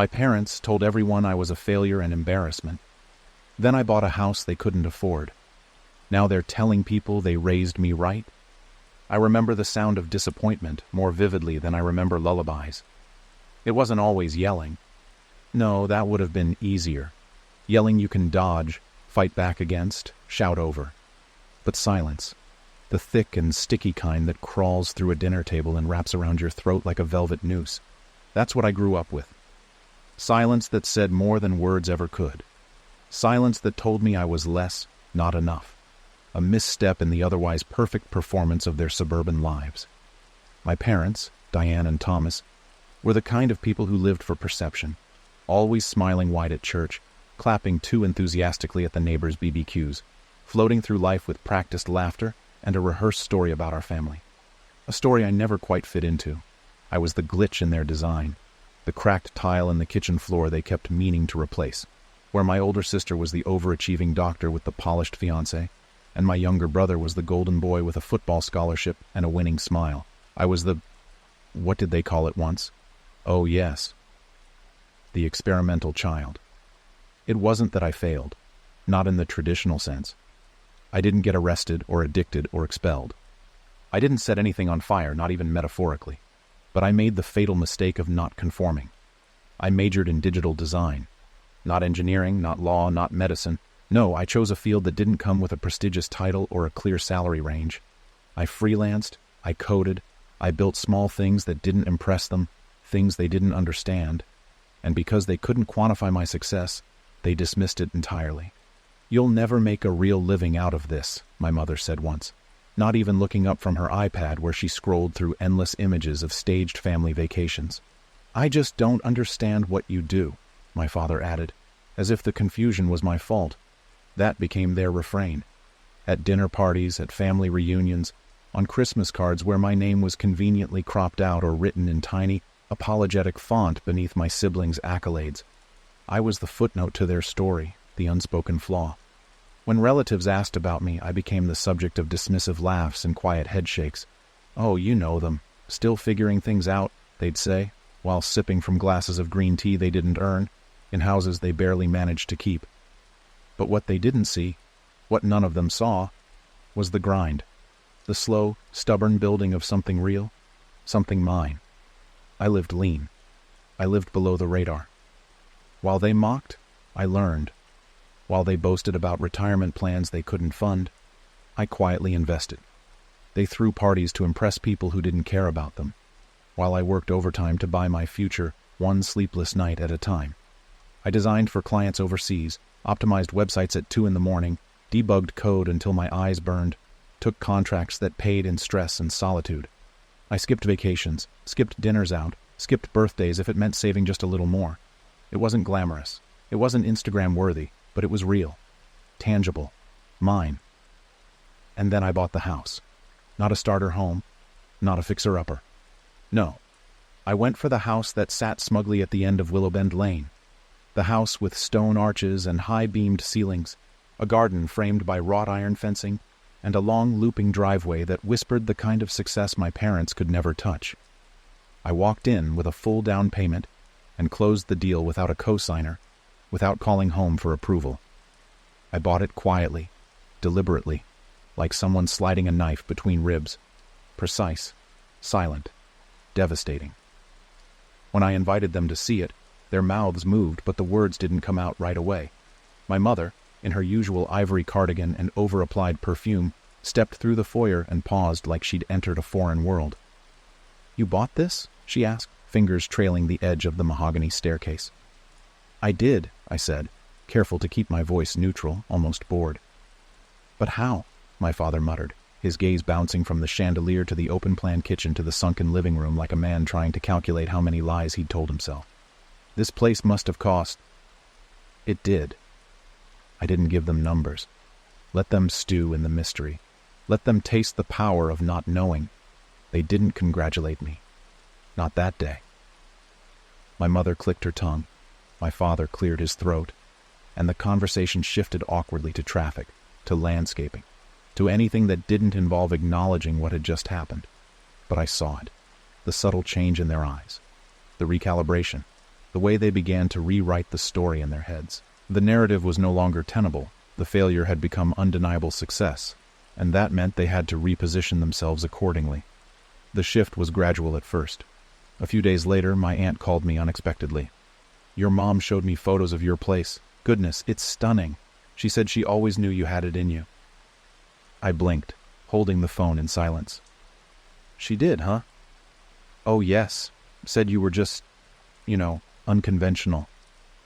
My parents told everyone I was a failure and embarrassment. Then I bought a house they couldn't afford. Now they're telling people they raised me right? I remember the sound of disappointment more vividly than I remember lullabies. It wasn't always yelling. No, that would have been easier. Yelling you can dodge, fight back against, shout over. But silence. The thick and sticky kind that crawls through a dinner table and wraps around your throat like a velvet noose. That's what I grew up with. Silence that said more than words ever could. Silence that told me I was less, not enough. A misstep in the otherwise perfect performance of their suburban lives. My parents, Diane and Thomas, were the kind of people who lived for perception, always smiling wide at church, clapping too enthusiastically at the neighbors' BBQs, floating through life with practiced laughter and a rehearsed story about our family. A story I never quite fit into. I was the glitch in their design, the cracked tile in the kitchen floor they kept meaning to replace, where my older sister was the overachieving doctor with the polished fiancé, and my younger brother was the golden boy with a football scholarship and a winning smile. I was the... what did they call it once? Oh, yes. The experimental child. It wasn't that I failed, not in the traditional sense. I didn't get arrested or addicted or expelled. I didn't set anything on fire, not even metaphorically. But I made the fatal mistake of not conforming. I majored in digital design. Not engineering, not law, not medicine. No, I chose a field that didn't come with a prestigious title or a clear salary range. I freelanced, I coded, I built small things that didn't impress them, things they didn't understand. And because they couldn't quantify my success, they dismissed it entirely. "You'll never make a real living out of this," my mother said once, not even looking up from her iPad where she scrolled through endless images of staged family vacations. "I just don't understand what you do," my father added, as if the confusion was my fault. That became their refrain. At dinner parties, at family reunions, on Christmas cards where my name was conveniently cropped out or written in tiny, apologetic font beneath my siblings' accolades. I was the footnote to their story, the unspoken flaw. When relatives asked about me, I became the subject of dismissive laughs and quiet headshakes. "Oh, you know them. Still figuring things out," they'd say, while sipping from glasses of green tea they didn't earn, in houses they barely managed to keep. But what they didn't see, what none of them saw, was the grind. The slow, stubborn building of something real, something mine. I lived lean. I lived below the radar. While they mocked, I learned. While they boasted about retirement plans they couldn't fund, I quietly invested. They threw parties to impress people who didn't care about them, while I worked overtime to buy my future one sleepless night at a time. I designed for clients overseas, optimized websites at 2 a.m, debugged code until my eyes burned, took contracts that paid in stress and solitude. I skipped vacations, skipped dinners out, skipped birthdays if it meant saving just a little more. It wasn't glamorous. It wasn't Instagram-worthy, but it was real, tangible, mine. And then I bought the house. Not a starter home, not a fixer-upper. No, I went for the house that sat smugly at the end of Willowbend Lane. The house with stone arches and high-beamed ceilings, a garden framed by wrought iron fencing, and a long looping driveway that whispered the kind of success my parents could never touch. I walked in with a full down payment and closed the deal without a co-signer, without calling home for approval. I bought it quietly, deliberately, like someone sliding a knife between ribs. Precise, silent, devastating. When I invited them to see it, their mouths moved, but the words didn't come out right away. My mother, in her usual ivory cardigan and over-applied perfume, stepped through the foyer and paused like she'd entered a foreign world. "You bought this?" she asked, fingers trailing the edge of the mahogany staircase. "I did," I said, careful to keep my voice neutral, almost bored. "But how?" my father muttered, his gaze bouncing from the chandelier to the open-plan kitchen to the sunken living room like a man trying to calculate how many lies he'd told himself. "This place must have cost..." It did. I didn't give them numbers. Let them stew in the mystery. Let them taste the power of not knowing. They didn't congratulate me. Not that day. My mother clicked her tongue. My father cleared his throat. And the conversation shifted awkwardly to traffic, to landscaping, to anything that didn't involve acknowledging what had just happened. But I saw it. The subtle change in their eyes. The recalibration. the way they began to rewrite the story in their heads. The narrative was no longer tenable. The failure had become undeniable success, and that meant they had to reposition themselves accordingly. The shift was gradual at first. A few days later, my aunt called me unexpectedly. "Your mom showed me photos of your place. Goodness, it's stunning. She said she always knew you had it in you." I blinked, holding the phone in silence. "She did, huh?" "Oh, yes. Said you were just, unconventional,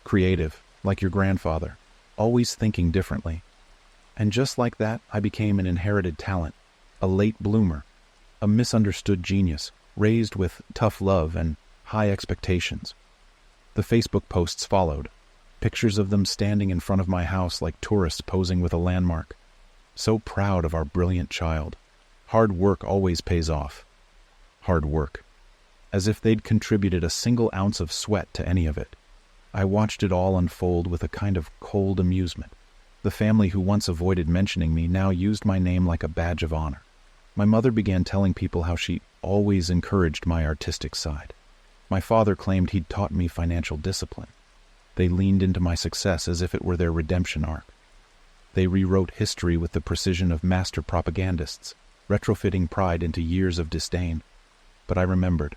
creative, like your grandfather, always thinking differently. And just like that, I became an inherited talent, a late bloomer, a misunderstood genius, raised with tough love and high expectations." The Facebook posts followed, pictures of them standing in front of my house like tourists posing with a landmark. So proud of our brilliant child. Hard work always pays off. Hard work. As if they'd contributed a single ounce of sweat to any of it. I watched it all unfold with a kind of cold amusement. The family who once avoided mentioning me now used my name like a badge of honor. My mother began telling people how she always encouraged my artistic side. My father claimed he'd taught me financial discipline. They leaned into my success as if it were their redemption arc. They rewrote history with the precision of master propagandists, retrofitting pride into years of disdain. But I remembered.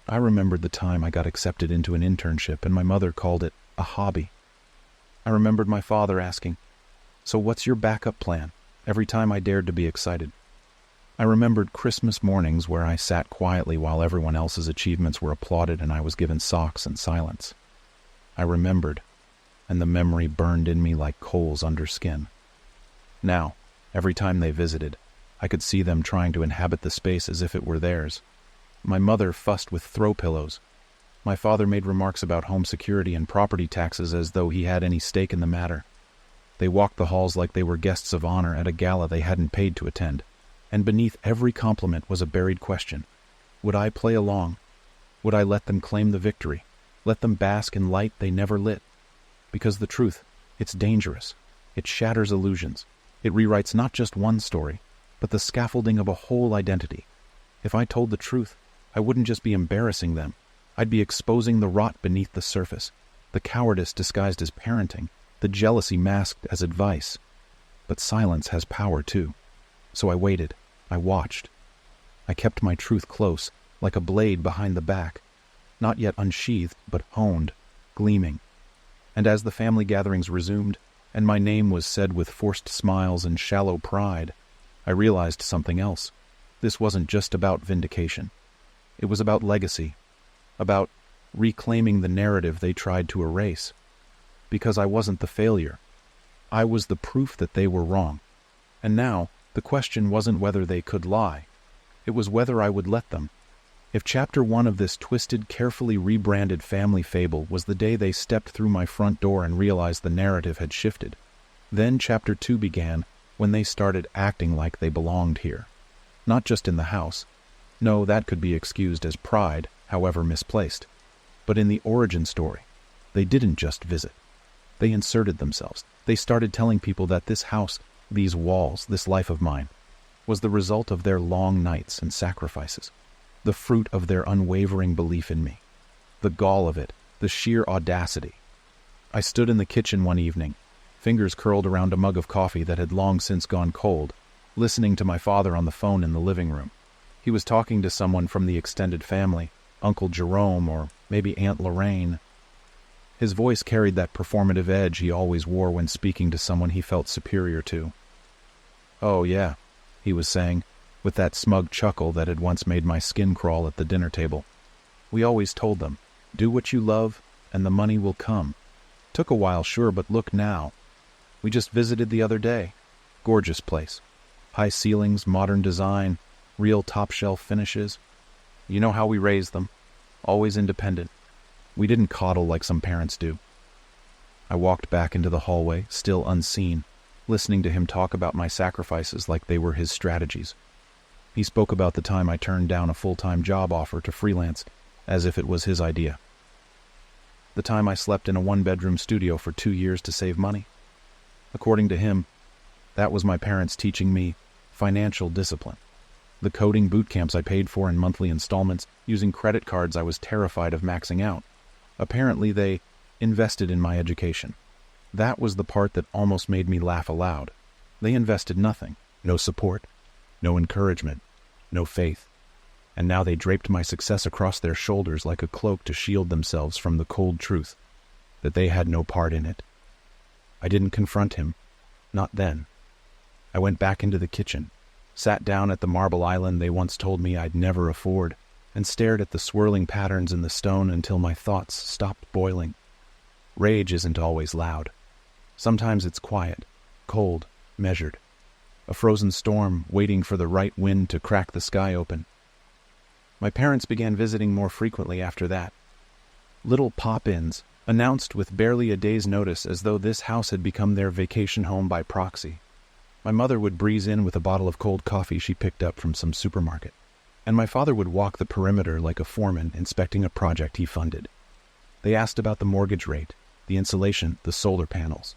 I remembered the time I got accepted into an internship and my mother called it a hobby. I remembered my father asking, "So what's your backup plan?" every time I dared to be excited. I remembered Christmas mornings where I sat quietly while everyone else's achievements were applauded and I was given socks and silence. I remembered, and the memory burned in me like coals under skin. Now, every time they visited, I could see them trying to inhabit the space as if it were theirs. My mother fussed with throw pillows. My father made remarks about home security and property taxes as though he had any stake in the matter. They walked the halls like they were guests of honor at a gala they hadn't paid to attend. And beneath every compliment was a buried question. Would I play along? Would I let them claim the victory? Let them bask in light they never lit? Because the truth, it's dangerous. It shatters illusions. It rewrites not just one story, but the scaffolding of a whole identity. If I told the truth, I wouldn't just be embarrassing them. I'd be exposing the rot beneath the surface, the cowardice disguised as parenting, the jealousy masked as advice. But silence has power too. So I waited. I watched. I kept my truth close, like a blade behind the back, not yet unsheathed, but honed, gleaming. And as the family gatherings resumed, and my name was said with forced smiles and shallow pride, I realized something else. This wasn't just about vindication. It was about legacy, about reclaiming the narrative they tried to erase. Because I wasn't the failure. I was the proof that they were wrong. And now, the question wasn't whether they could lie. It was whether I would let them. If chapter 1 of this twisted, carefully rebranded family fable was the day they stepped through my front door and realized the narrative had shifted, then chapter 2 began when they started acting like they belonged here. Not just in the house. No, that could be excused as pride, however misplaced. But in the origin story, they didn't just visit. They inserted themselves. They started telling people that this house, these walls, this life of mine, was the result of their long nights and sacrifices, the fruit of their unwavering belief in me, the gall of it, the sheer audacity. I stood in the kitchen one evening, fingers curled around a mug of coffee that had long since gone cold, listening to my father on the phone in the living room. He was talking to someone from the extended family, Uncle Jerome or maybe Aunt Lorraine. His voice carried that performative edge he always wore when speaking to someone he felt superior to. "Oh, yeah," he was saying, with that smug chuckle that had once made my skin crawl at the dinner table. "We always told them, do what you love, and the money will come. Took a while, sure, but look now. We just visited the other day. Gorgeous place. High ceilings, modern design, real top-shelf finishes. You know how we raised them. Always independent. We didn't coddle like some parents do." I walked back into the hallway, still unseen, listening to him talk about my sacrifices like they were his strategies. He spoke about the time I turned down a full-time job offer to freelance, as if it was his idea. The time I slept in a one-bedroom studio for 2 years to save money. According to him, that was my parents teaching me financial discipline. The coding boot camps I paid for in monthly installments, using credit cards I was terrified of maxing out. Apparently, they invested in my education. That was the part that almost made me laugh aloud. They invested nothing. No support, no encouragement, no faith. And now they draped my success across their shoulders like a cloak to shield themselves from the cold truth that they had no part in it. I didn't confront him. Not then. I went back into the kitchen, sat down at the marble island they once told me I'd never afford, and stared at the swirling patterns in the stone until my thoughts stopped boiling. Rage isn't always loud. Sometimes it's quiet, cold, measured. A frozen storm waiting for the right wind to crack the sky open. My parents began visiting more frequently after that. Little pop-ins, announced with barely a day's notice, as though this house had become their vacation home by proxy. My mother would breeze in with a bottle of cold coffee she picked up from some supermarket, and my father would walk the perimeter like a foreman inspecting a project he funded. They asked about the mortgage rate, the insulation, the solar panels.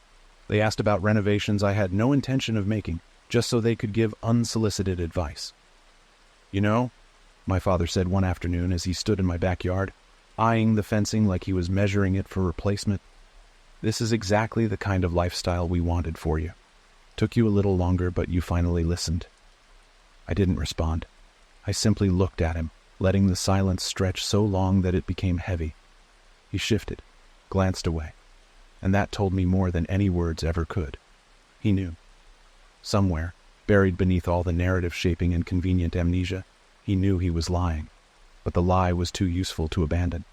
They asked about renovations I had no intention of making, just so they could give unsolicited advice. "You know," my father said one afternoon as he stood in my backyard, eyeing the fencing like he was measuring it for replacement, "this is exactly the kind of lifestyle we wanted for you. Took you a little longer, but you finally listened." I didn't respond. I simply looked at him, letting the silence stretch so long that it became heavy. He shifted, glanced away, and that told me more than any words ever could. He knew. Somewhere, buried beneath all the narrative-shaping and convenient amnesia, he knew he was lying, but the lie was too useful to abandon.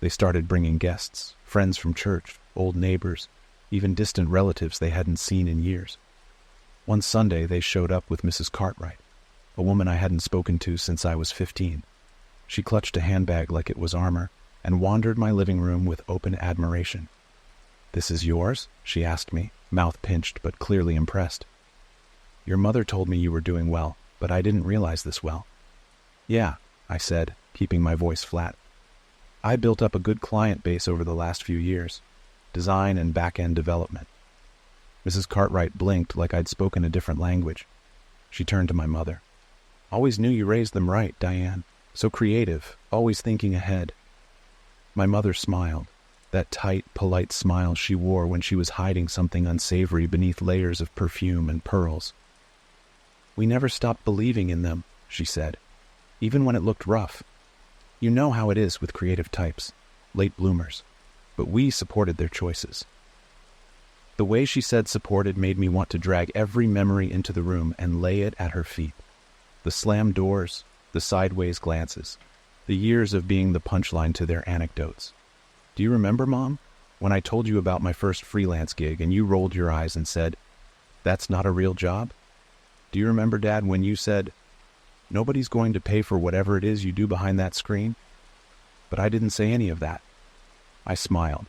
They started bringing guests, friends from church, old neighbors, even distant relatives they hadn't seen in years. One Sunday, they showed up with Mrs. Cartwright, a woman I hadn't spoken to since I was 15. She clutched a handbag like it was armor and wandered my living room with open admiration. "This is yours?" she asked me, mouth pinched but clearly impressed. "Your mother told me you were doing well, but I didn't realize this well." "Yeah," I said, keeping my voice flat. "I built up a good client base over the last few years. Design and back-end development." Mrs. Cartwright blinked like I'd spoken a different language. She turned to my mother. "Always knew you raised them right, Diane. So creative, always thinking ahead." My mother smiled, that tight, polite smile she wore when she was hiding something unsavory beneath layers of perfume and pearls. "We never stopped believing in them," she said, "even when it looked rough. You know how it is with creative types, late bloomers, but we supported their choices." The way she said supported made me want to drag every memory into the room and lay it at her feet. The slammed doors, the sideways glances, the years of being the punchline to their anecdotes. "Do you remember, Mom, when I told you about my first freelance gig and you rolled your eyes and said, 'That's not a real job'? Do you remember, Dad, when you said, 'Nobody's going to pay for whatever it is you do behind that screen'? But I didn't say any of that." I smiled,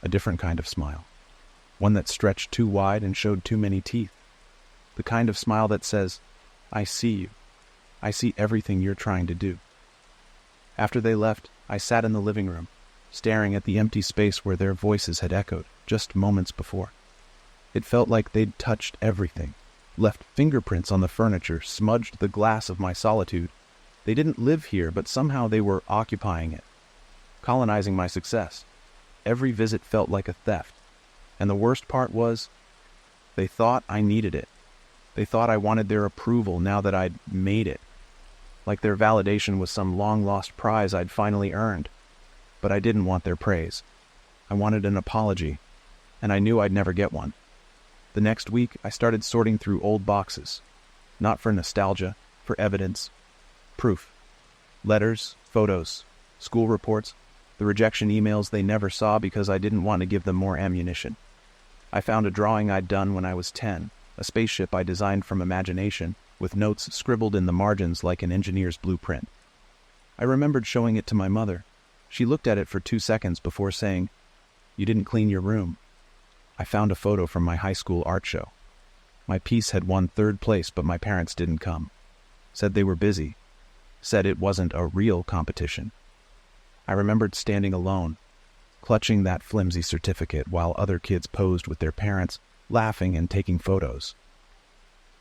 a different kind of smile, one that stretched too wide and showed too many teeth, the kind of smile that says, "I see you. I see everything you're trying to do." After they left, I sat in the living room, staring at the empty space where their voices had echoed just moments before. It felt like they'd touched everything, left fingerprints on the furniture, smudged the glass of my solitude. They didn't live here, but somehow they were occupying it, colonizing my success. Every visit felt like a theft, and the worst part was, they thought I needed it. They thought I wanted their approval now that I'd made it, like their validation was some long-lost prize I'd finally earned. But I didn't want their praise. I wanted an apology, and I knew I'd never get one. The next week, I started sorting through old boxes, not for nostalgia, for evidence, proof. Letters, photos, school reports, the rejection emails they never saw because I didn't want to give them more ammunition. I found a drawing I'd done when I was 10, a spaceship I designed from imagination, with notes scribbled in the margins like an engineer's blueprint. I remembered showing it to my mother. She looked at it for 2 seconds before saying, "You didn't clean your room." I found a photo from my high school art show. My piece had won 3rd place, but my parents didn't come. Said they were busy. Said it wasn't a real competition. I remembered standing alone, clutching that flimsy certificate while other kids posed with their parents, laughing and taking photos.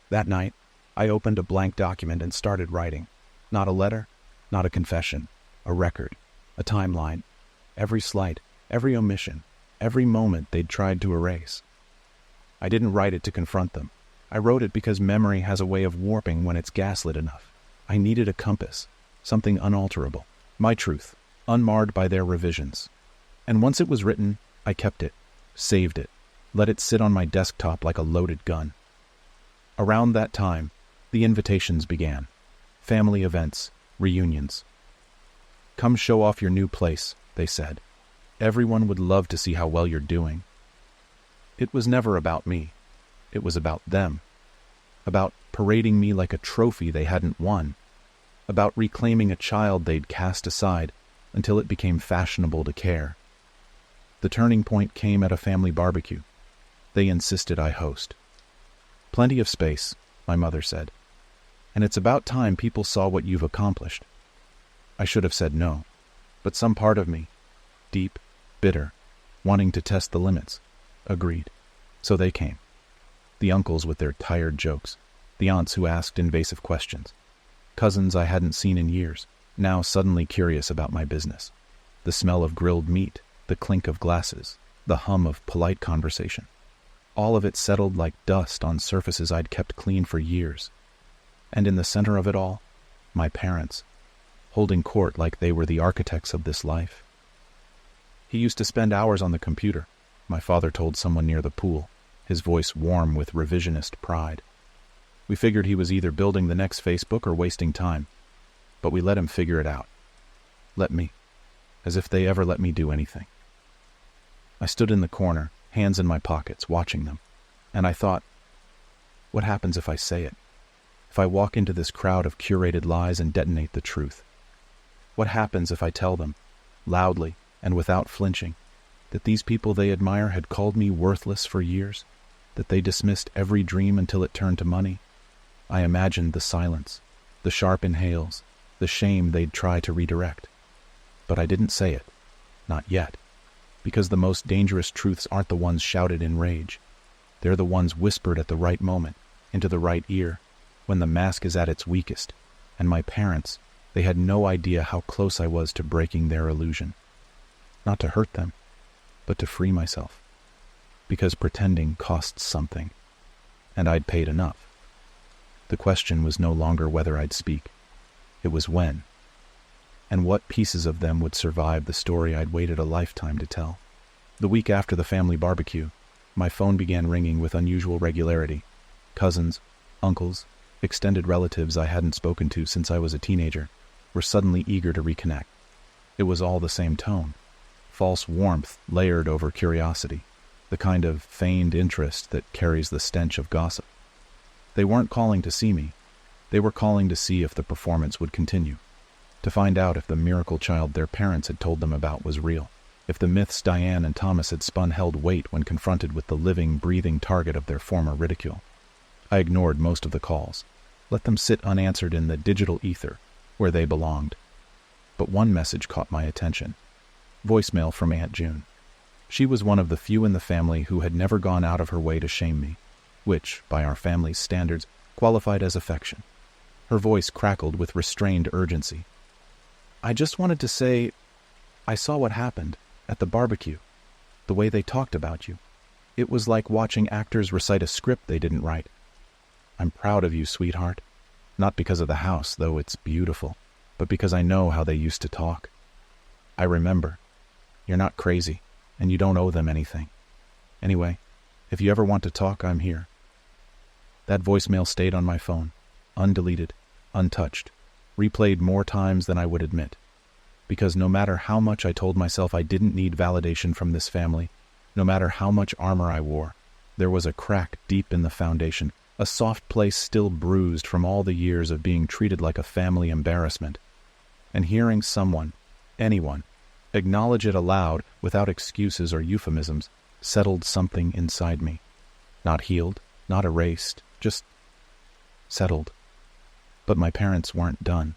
That night, I opened a blank document and started writing. Not a letter, not a confession, a record, a timeline. every slight, every omission, every moment they'd tried to erase. I didn't write it to confront them. I wrote it because memory has a way of warping when it's gaslit enough. I needed a compass, something unalterable, my truth, unmarred by their revisions. And once it was written, I kept it, saved it, let it sit on my desktop like a loaded gun. Around that time, the invitations began. Family events, reunions. Come show off your new place, they said. Everyone would love to see how well you're doing. It was never about me. It was about them. About parading me like a trophy they hadn't won. About reclaiming a child they'd cast aside until it became fashionable to care. The turning point came at a family barbecue. They insisted I host. Plenty of space, my mother said. And it's about time people saw what you've accomplished. I should have said no, but some part of me, deep, bitter, wanting to test the limits, agreed. So they came. The uncles with their tired jokes, the aunts who asked invasive questions, cousins I hadn't seen in years, now suddenly curious about my business. The smell of grilled meat, the clink of glasses, the hum of polite conversation. All of it settled like dust on surfaces I'd kept clean for years. And in the center of it all, my parents, holding court like they were the architects of this life. He used to spend hours on the computer, my father told someone near the pool, his voice warm with revisionist pride. We figured he was either building the next Facebook or wasting time, but we let him figure it out. Let me, as if they ever let me do anything. I stood in the corner, hands in my pockets, watching them, and I thought, what happens if I say it? If I walk into this crowd of curated lies and detonate the truth? What happens if I tell them, loudly and without flinching, that these people they admire had called me worthless for years, that they dismissed every dream until it turned to money? I imagined the silence, the sharp inhales, the shame they'd try to redirect. But I didn't say it, not yet, because the most dangerous truths aren't the ones shouted in rage. They're the ones whispered at the right moment, into the right ear, when the mask is at its weakest. And my parents, they had no idea how close I was to breaking their illusion. Not to hurt them, but to free myself. Because pretending costs something, and I'd paid enough. The question was no longer whether I'd speak. It was when. And what pieces of them would survive the story I'd waited a lifetime to tell. The week after the family barbecue, my phone began ringing with unusual regularity. Cousins, uncles, extended relatives I hadn't spoken to since I was a teenager were suddenly eager to reconnect. It was all the same tone. False warmth layered over curiosity, the kind of feigned interest that carries the stench of gossip. They weren't calling to see me. They were calling to see if the performance would continue, to find out if the miracle child their parents had told them about was real, if the myths Diane and Thomas had spun held weight when confronted with the living, breathing target of their former ridicule. I ignored most of the calls, let them sit unanswered in the digital ether, where they belonged. But one message caught my attention. Voicemail from Aunt June. She was one of the few in the family who had never gone out of her way to shame me, which, by our family's standards, qualified as affection. Her voice crackled with restrained urgency. I just wanted to say, I saw what happened at the barbecue, the way they talked about you. It was like watching actors recite a script they didn't write. I'm proud of you, sweetheart. Not because of the house, though it's beautiful, but because I know how they used to talk. I remember. You're not crazy, and you don't owe them anything. Anyway, if you ever want to talk, I'm here. That voicemail stayed on my phone, undeleted, untouched, replayed more times than I would admit. Because no matter how much I told myself I didn't need validation from this family, no matter how much armor I wore, there was a crack deep in the foundation, a soft place still bruised from all the years of being treated like a family embarrassment. And hearing someone, anyone, acknowledge it aloud without excuses or euphemisms settled something inside me. Not healed, not erased, just settled. But my parents weren't done.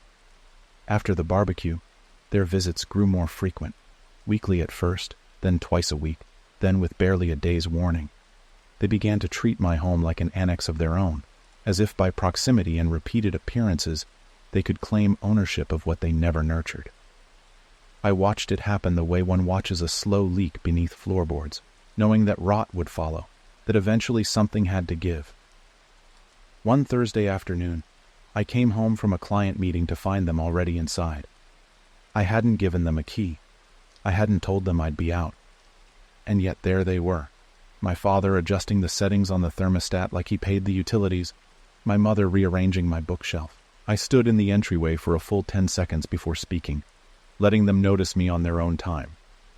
After the barbecue, their visits grew more frequent, weekly at first, then twice a week, then with barely a day's warning. They began to treat my home like an annex of their own, as if by proximity and repeated appearances they could claim ownership of what they never nurtured. I watched it happen the way one watches a slow leak beneath floorboards, knowing that rot would follow, that eventually something had to give. One Thursday afternoon, I came home from a client meeting to find them already inside. I hadn't given them a key. I hadn't told them I'd be out. And yet there they were. My father adjusting the settings on the thermostat like he paid the utilities, my mother rearranging my bookshelf. I stood in the entryway for a full 10 seconds before speaking, letting them notice me on their own time.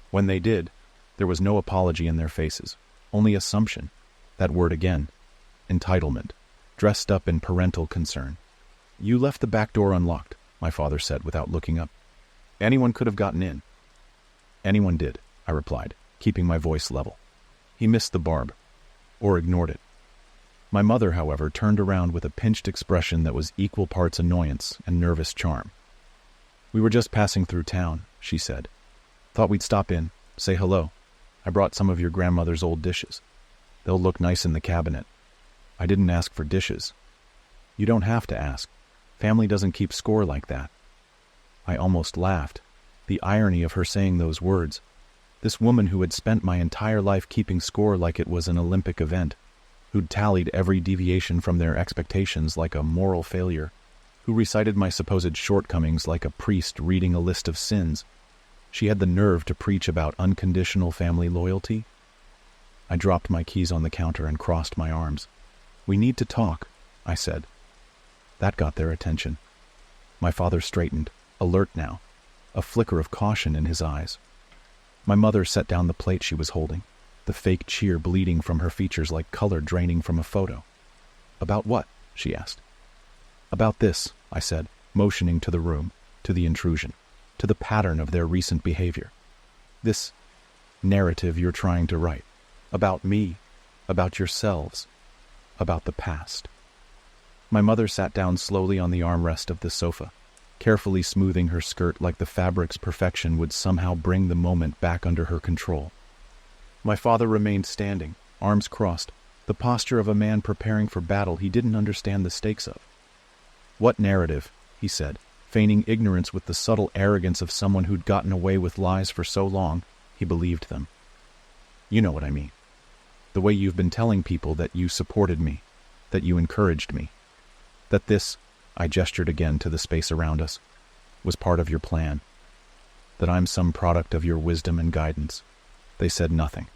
When they did, there was no apology in their faces, only assumption. That word again, entitlement, dressed up in parental concern. "You left the back door unlocked," my father said without looking up. "Anyone could have gotten in." "Anyone did," I replied, keeping my voice level. He missed the barb, or ignored it. My mother, however, turned around with a pinched expression that was equal parts annoyance and nervous charm. "We were just passing through town," she said. "Thought we'd stop in, say hello. I brought some of your grandmother's old dishes. They'll look nice in the cabinet. I didn't ask for dishes." "You don't have to ask. Family doesn't keep score like that." I almost laughed. The irony of her saying those words. This woman who had spent my entire life keeping score like it was an Olympic event, who'd tallied every deviation from their expectations like a moral failure, who recited my supposed shortcomings like a priest reading a list of sins. She had the nerve to preach about unconditional family loyalty. I dropped my keys on the counter and crossed my arms. "We need to talk," I said. That got their attention. My father straightened, alert now, a flicker of caution in his eyes. My mother set down the plate she was holding, the fake cheer bleeding from her features like color draining from a photo. "About what?" she asked. "About this," I said, motioning to the room, to the intrusion, to the pattern of their recent behavior. "This narrative you're trying to write. About me, about yourselves, about the past." My mother sat down slowly on the armrest of the sofa, carefully smoothing her skirt like the fabric's perfection would somehow bring the moment back under her control. My father remained standing, arms crossed, the posture of a man preparing for battle he didn't understand the stakes of. "What narrative?" he said, feigning ignorance with the subtle arrogance of someone who'd gotten away with lies for so long he believed them. "You know what I mean. The way you've been telling people that you supported me, that you encouraged me, that this," I gestured again to the space around us, "was part of your plan, that I'm some product of your wisdom and guidance." They said nothing.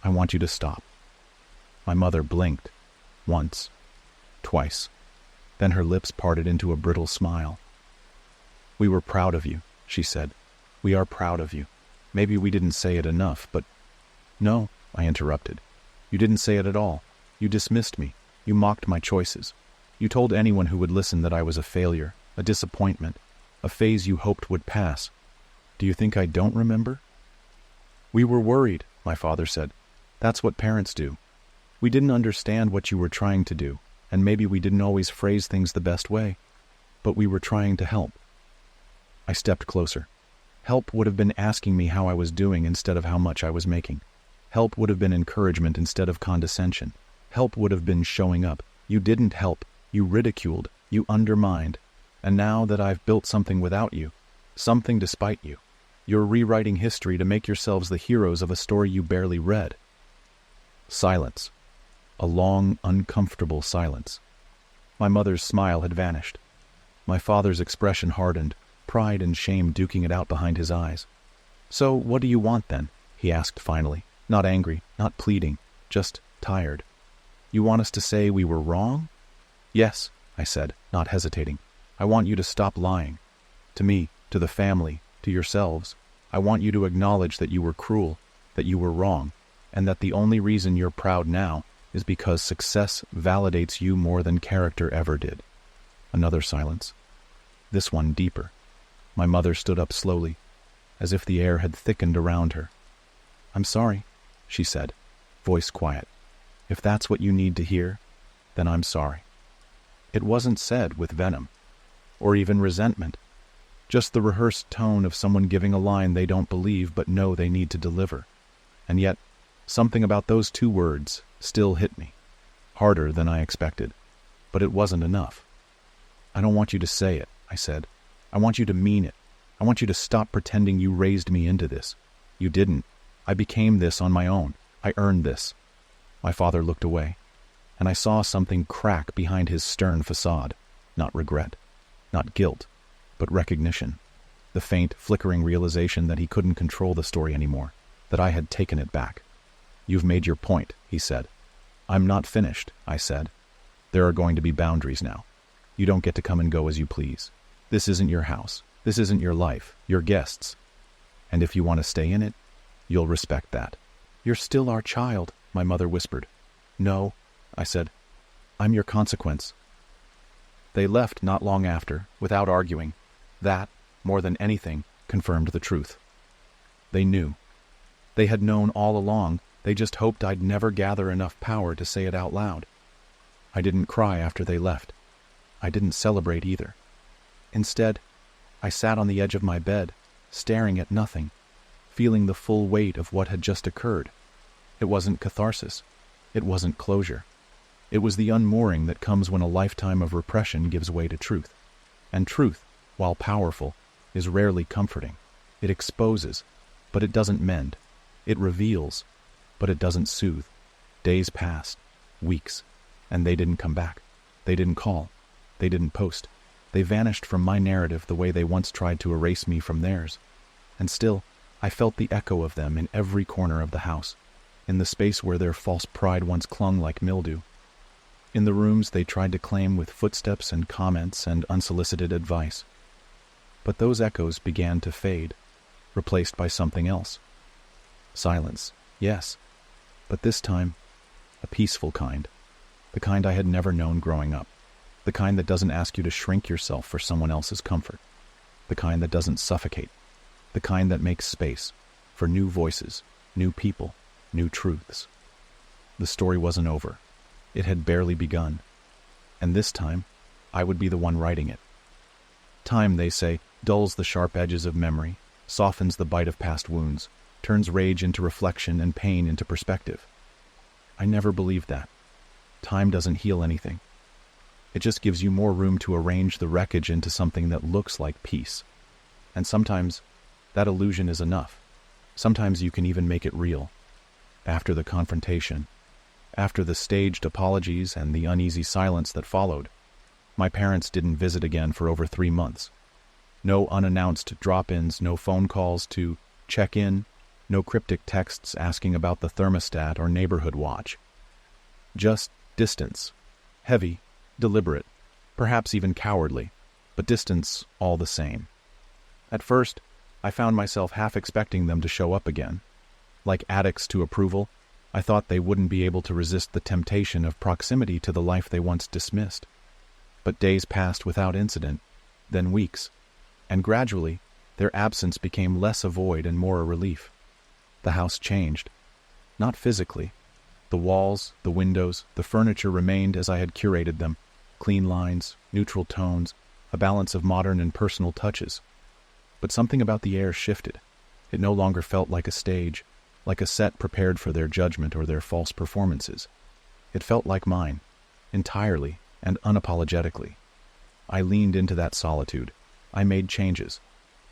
"I want you to stop." My mother blinked, once, twice. Then her lips parted into a brittle smile. "We were proud of you," she said. "We are proud of you. Maybe we didn't say it enough, but—" "No," I interrupted. "You didn't say it at all. You dismissed me. You mocked my choices. You told anyone who would listen that I was a failure, a disappointment, a phase you hoped would pass. Do you think I don't remember?" "We were worried," my father said. "That's what parents do. We didn't understand what you were trying to do, and maybe we didn't always phrase things the best way, but we were trying to help." I stepped closer. Help would have been asking me how I was doing instead of how much I was making. Help would have been encouragement instead of condescension. Help would have been showing up. You didn't help. You ridiculed. You undermined. And now that I've built something without you, something despite you, you're rewriting history to make yourselves the heroes of a story you barely read. Silence. A long, uncomfortable silence. My mother's smile had vanished. My father's expression hardened, pride and shame duking it out behind his eyes. "So, what do you want then?" he asked finally, not angry, not pleading, just tired. "You want us to say we were wrong?" "Yes," I said, not hesitating. "I want you to stop lying. To me, to the family, to yourselves. I want you to acknowledge that you were cruel, that you were wrong, and that the only reason you're proud now is because success validates you more than character ever did." Another silence. This one deeper. My mother stood up slowly, as if the air had thickened around her. "I'm sorry," she said, voice quiet. "If that's what you need to hear, then I'm sorry." It wasn't said with venom, or even resentment, just the rehearsed tone of someone giving a line they don't believe but know they need to deliver. And yet, something about those two words still hit me, harder than I expected, but it wasn't enough. "I don't want you to say it," I said. "I want you to mean it. I want you to stop pretending you raised me into this. You didn't. I became this on my own. I earned this." My father looked away, and I saw something crack behind his stern facade. Not regret, not guilt, but recognition. The faint, flickering realization that he couldn't control the story anymore, that I had taken it back. "You've made your point," he said. "I'm not finished," I said. "There are going to be boundaries now. You don't get to come and go as you please. This isn't your house. This isn't your life, your guests. And if you want to stay in it, you'll respect that." "You're still our child," my mother whispered. "No," I said. "I'm your consequence." They left not long after, without arguing. That, more than anything, confirmed the truth. They knew. They had known all along. They just hoped I'd never gather enough power to say it out loud. I didn't cry after they left. I didn't celebrate either. Instead, I sat on the edge of my bed, staring at nothing, feeling the full weight of what had just occurred. It wasn't catharsis. It wasn't closure. It was the unmooring that comes when a lifetime of repression gives way to truth. And truth, while powerful, is rarely comforting. It exposes, but it doesn't mend. It reveals, but it doesn't soothe. Days passed, weeks, and they didn't come back. They didn't call. They didn't post. They vanished from my narrative the way they once tried to erase me from theirs. And still, I felt the echo of them in every corner of the house, in the space where their false pride once clung like mildew, in the rooms they tried to claim with footsteps and comments and unsolicited advice. But those echoes began to fade, replaced by something else. Silence, yes, but this time, a peaceful kind, the kind I had never known growing up. The kind that doesn't ask you to shrink yourself for someone else's comfort. The kind that doesn't suffocate. The kind that makes space for new voices, new people, new truths. The story wasn't over. It had barely begun. And this time, I would be the one writing it. Time, they say, dulls the sharp edges of memory, softens the bite of past wounds, turns rage into reflection and pain into perspective. I never believed that. Time doesn't heal anything. It just gives you more room to arrange the wreckage into something that looks like peace. And sometimes, that illusion is enough. Sometimes you can even make it real. After the confrontation, after the staged apologies and the uneasy silence that followed, my parents didn't visit again for over 3 months. No unannounced drop-ins, no phone calls to check in, no cryptic texts asking about the thermostat or neighborhood watch. Just distance, heavy, deliberate, perhaps even cowardly, but distance all the same. At first, I found myself half expecting them to show up again. Like addicts to approval, I thought they wouldn't be able to resist the temptation of proximity to the life they once dismissed. But days passed without incident, then weeks, and gradually, their absence became less a void and more a relief. The house changed. Not physically. The walls, the windows, the furniture remained as I had curated them. Clean lines, neutral tones, a balance of modern and personal touches. But something about the air shifted. It no longer felt like a stage, like a set prepared for their judgment or their false performances. It felt like mine, entirely and unapologetically. I leaned into that solitude. I made changes,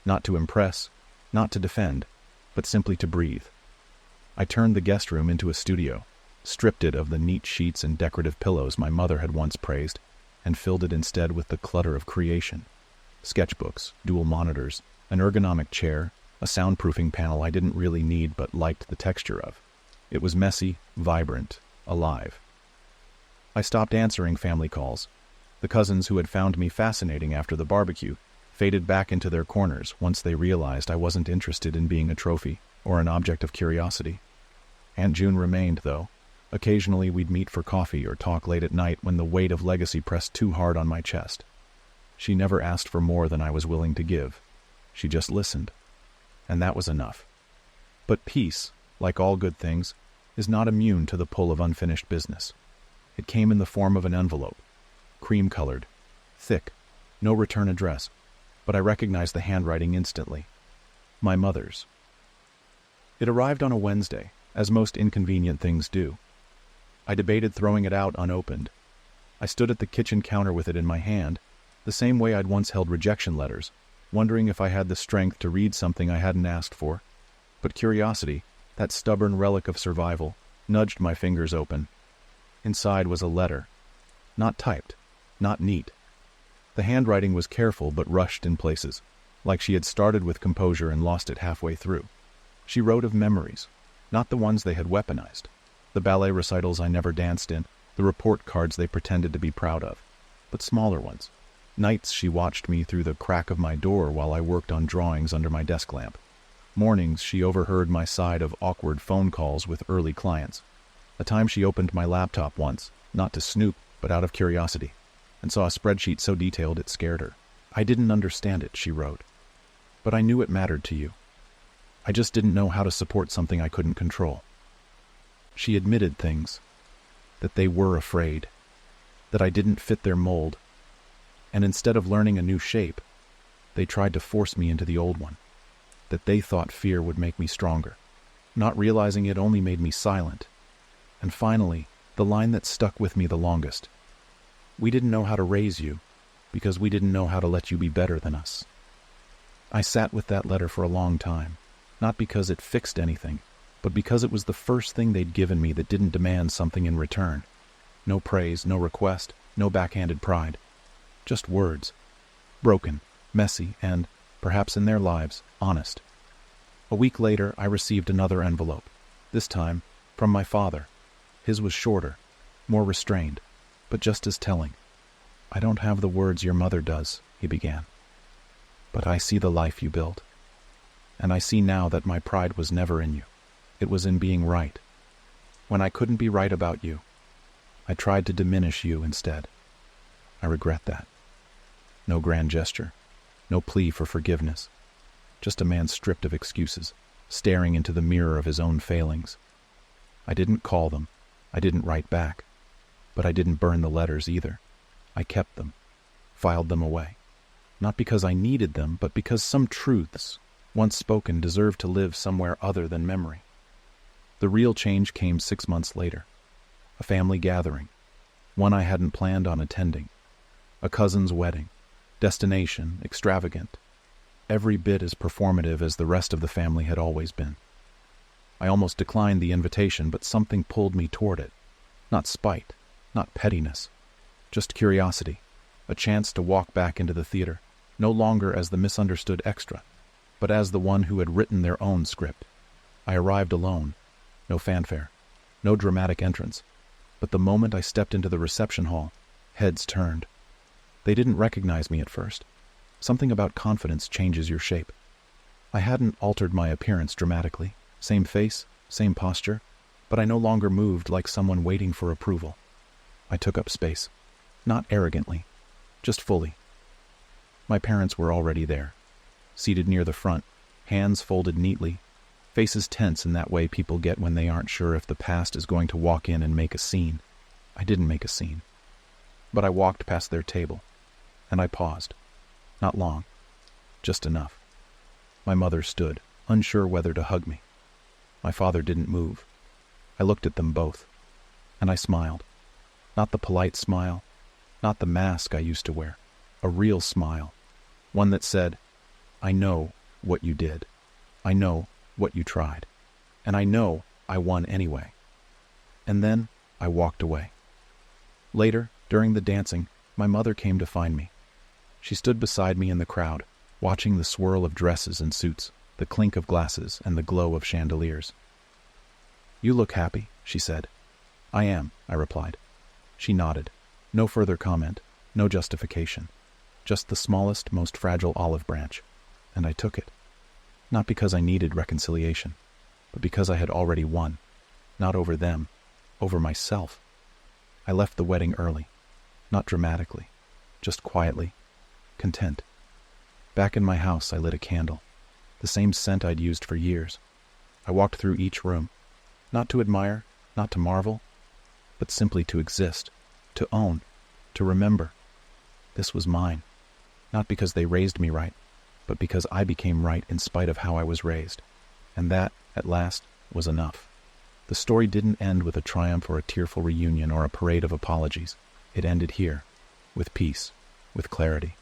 not to impress, not to defend, but simply to breathe. I turned the guest room into a studio, stripped it of the neat sheets and decorative pillows my mother had once praised, and filled it instead with the clutter of creation. Sketchbooks, dual monitors, an ergonomic chair, a soundproofing panel I didn't really need but liked the texture of. It was messy, vibrant, alive. I stopped answering family calls. The cousins who had found me fascinating after the barbecue faded back into their corners once they realized I wasn't interested in being a trophy or an object of curiosity. Aunt June remained, though. Occasionally we'd meet for coffee or talk late at night when the weight of legacy pressed too hard on my chest. She never asked for more than I was willing to give. She just listened. And that was enough. But peace, like all good things, is not immune to the pull of unfinished business. It came in the form of an envelope, cream-colored, thick, no return address, but I recognized the handwriting instantly. My mother's. It arrived on a Wednesday, as most inconvenient things do. I debated throwing it out unopened. I stood at the kitchen counter with it in my hand, the same way I'd once held rejection letters, wondering if I had the strength to read something I hadn't asked for. But curiosity, that stubborn relic of survival, nudged my fingers open. Inside was a letter. Not typed, not neat. The handwriting was careful but rushed in places, like she had started with composure and lost it halfway through. She wrote of memories, not the ones they had weaponized. The ballet recitals I never danced in, the report cards they pretended to be proud of, but smaller ones. Nights she watched me through the crack of my door while I worked on drawings under my desk lamp. Mornings she overheard my side of awkward phone calls with early clients. A time she opened my laptop once, not to snoop, but out of curiosity, and saw a spreadsheet so detailed it scared her. I didn't understand it, she wrote, but I knew it mattered to you. I just didn't know how to support something I couldn't control. She admitted things, that they were afraid, that I didn't fit their mold, and instead of learning a new shape, they tried to force me into the old one, that they thought fear would make me stronger. Not realizing it only made me silent. And finally, the line that stuck with me the longest. We didn't know how to raise you, because we didn't know how to let you be better than us. I sat with that letter for a long time, not because it fixed anything, but because it was the first thing they'd given me that didn't demand something in return. No praise, no request, no backhanded pride. Just words. Broken, messy, and, perhaps in their lives, honest. A week later, I received another envelope, this time from my father. His was shorter, more restrained, but just as telling. I don't have the words your mother does, he began. But I see the life you built. And I see now that my pride was never in you. It was in being right. When I couldn't be right about you, I tried to diminish you instead. I regret that. No grand gesture, no plea for forgiveness. Just a man stripped of excuses, staring into the mirror of his own failings. I didn't call them. I didn't write back. But I didn't burn the letters either. I kept them, filed them away. Not because I needed them, but because some truths, once spoken, deserved to live somewhere other than memory. The real change came 6 months later. A family gathering, one I hadn't planned on attending. A cousin's wedding, destination extravagant, every bit as performative as the rest of the family had always been. I almost declined the invitation, but something pulled me toward it. Not spite, not pettiness, just curiosity, a chance to walk back into the theater, no longer as the misunderstood extra, but as the one who had written their own script. I arrived alone, no fanfare, no dramatic entrance, but the moment I stepped into the reception hall, heads turned. They didn't recognize me at first. Something about confidence changes your shape. I hadn't altered my appearance dramatically, same face, same posture, but I no longer moved like someone waiting for approval. I took up space, not arrogantly, just fully. My parents were already there, seated near the front, hands folded neatly, faces tense in that way people get when they aren't sure if the past is going to walk in and make a scene. I didn't make a scene, but I walked past their table, and I paused. Not long, just enough. My mother stood, unsure whether to hug me. My father didn't move. I looked at them both, and I smiled. Not the polite smile, not the mask I used to wear. A real smile, one that said, I know what you did. I know what you tried. And I know I won anyway. And then I walked away. Later, during the dancing, my mother came to find me. She stood beside me in the crowd, watching the swirl of dresses and suits, the clink of glasses, and the glow of chandeliers. You look happy, she said. I am, I replied. She nodded. No further comment, no justification. Just the smallest, most fragile olive branch. And I took it. Not because I needed reconciliation, but because I had already won. Not over them, over myself. I left the wedding early. Not dramatically, just quietly, content. Back in my house, I lit a candle, the same scent I'd used for years. I walked through each room, not to admire, not to marvel, but simply to exist, to own, to remember. This was mine, not because they raised me right, but because I became right in spite of how I was raised. And that, at last, was enough. The story didn't end with a triumph or a tearful reunion or a parade of apologies. It ended here, with peace, with clarity.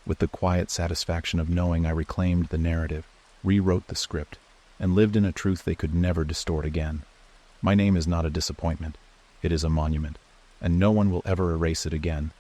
with the quiet satisfaction of knowing I reclaimed the narrative, rewrote the script, and lived in a truth they could never distort again. My name is not a disappointment. It is a monument, and no one will ever erase it again.